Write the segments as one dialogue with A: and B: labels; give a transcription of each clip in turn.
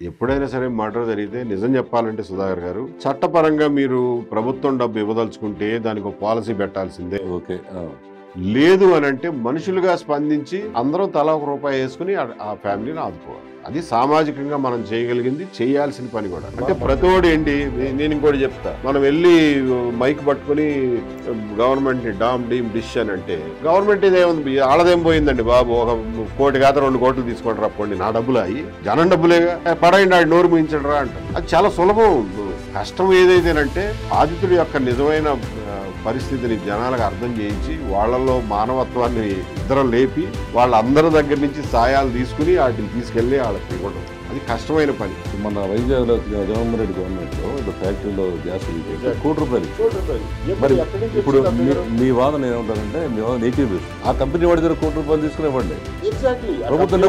A: ఎప్పుడైనా సరే మర్డర్ జరిగితే నిజం చెప్పాలంటే సుధాకర్ గారు చట్టపరంగా మీరు ప్రభుత్వం డబ్బు ఇవ్వదలుచుకుంటే దానికి ఒక పాలసీ పెట్టాల్సిందే.
B: ఓకే.
A: లేదు అని అంటే మనుషులుగా స్పందించి అందరం తలా ₹1 వేసుకుని ఆ ఫ్యామిలీని ఆదుకోవాలి. అది సామాజికంగా మనం చేయగలిగింది, చేయాల్సిన పని కూడా. అంటే ప్రతోడు ఏంటి, నేను ఇంకోటి చెప్తా, మనం వెళ్ళి మైక్ పట్టుకుని గవర్నమెంట్ ని డామ్ డీమ్ డిష్ అని అంటే గవర్నమెంట్ ఇదేముంది, ఆడదేం పోయిందండి బాబు, 1 కోటి కాదు 2 కోట్లు తీసుకోండి రాపోండి, నా డబ్బులు అయ్యి జనం డబ్బులేగా, పడైండి ఆడి నోరు ముయించండి రా అంట. అది చాలా సులభం. కష్టం ఏదైతేనంటే బాధితుడి యొక్క నిజమైన పరిస్థితిని జనాలకు అర్థం చేయించి వాళ్ళలో మానవత్వాన్ని ఇద్దరం లేపి వాళ్ళందరి దగ్గర నుంచి సాయాలు తీసుకుని వాటిని తీసుకెళ్లి వాళ్ళకి ఇవ్వడం, అది కష్టమైన పని.
B: మన వైజాగ్ లో జగన్మోహన్ రెడ్డి గవర్నమెంట్ లో ఫ్యాక్టరీలో గ్యాస్ ₹1,00,00,000. మరి ఇప్పుడు మీ వాదన ఏమంటారంటే, మీ వాదన ఏకీభవిస్తుంది. ఆ కంపెనీ వాడి దగ్గర ₹1,00,00,000 తీసుకుని ఇవ్వండి, ప్రభుత్వం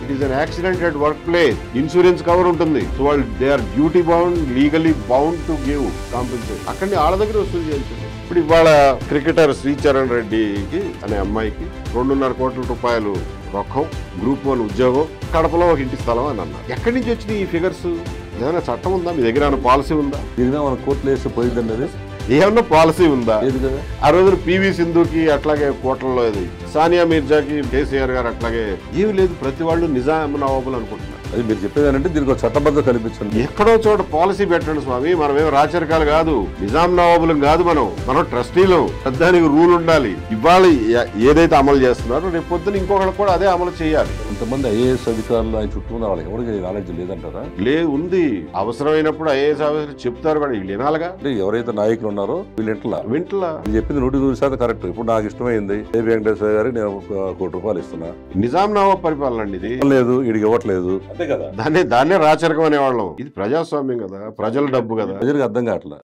A: it is an accident at work place, insurance cover ఉంటుంది. సో వాళ్ళు they are duty bound, legally bound to give compensation. అక్కడిని వాళ్ళ దగ్గర వసూలు చేయాల్సింది. ఇప్పుడు ఇవాళ క్రికెటర్ శ్రీచరణ్ రెడ్డికి అనే అమ్మాయికి ₹2.5 కోట్ల రొక్కం, గ్రూప్ 1 ఉద్యోగం, కడపలో ఒక ఇంటి స్థలం అని అన్నారు. ఎక్కడి నుంచి వచ్చినాయి ఈ ఫిగర్స్? ఏదైనా చట్టం ఉందా మీ దగ్గర? ఏమైనా పాలసీ ఉందా?
B: దీనిగా మన కోర్టులో వేస్తే పోయిందండి. అది
A: ఏమన్నా పాలసీ ఉందా?
B: కదా
A: ఆ రోజున పివి సింధుకి అట్లాగే కోట్లలో, సానియా మీర్జాకి కేసీఆర్ గారు అట్లాగే ఏమి లేదు. ప్రతి వాళ్ళు నిజాం నవాబులు అనుకుంటున్నారు.
B: అది మీరు చెప్పేదానంటే దీనికి ఒక చట్టబద్ధ కల్పించండి.
A: ఎక్కడో చోట పాలసీ పెట్టండి స్వామి. మనమేం రాచరికాలు కాదు, నిజాం నవాబులం కాదు, మనం ట్రస్టీలు. దానికి రూల్ ఉండాలి. ఇవాళ ఏదైతే అమలు చేస్తున్నారో రేపు పొద్దున ఇంకొకరికి కూడా అదే అమలు చేయాలి.
B: కొంతమంది ఐఏఎస్ అధికారులు ఆయన చుట్టూ ఉన్న వాళ్ళకి ఎవరికి నాలెడ్జ్ లేదంటారా?
A: లేదు, ఉంది. అవసరమైనప్పుడు ఐఏఎస్ ఆఫీసర్ చెప్తారు కూడా, వీళ్ళు వినాలిగా.
B: ఎవరైతే నాయకులు ఉన్నారో వీళ్ళు
A: వింటలా
B: చెప్పింది 100% కరెక్ట్. ఇప్పుడు నాకు ఇష్టమైంది ఏ వెంకటేశ్వర గారికి నేను ₹1,00,00,000 ఇస్తున్నా,
A: నిజాం నవాబ్ పరిపాలన అండి ఇది.
B: లేదు వీడికి ఇవ్వట్లేదు,
A: దాన్నే రాచరికం అనేవాళ్ళం. ఇది ప్రజాస్వామ్యం కదా, ప్రజల డబ్బు కదా,
B: ప్రజలకు అర్థం కావట్లేదు.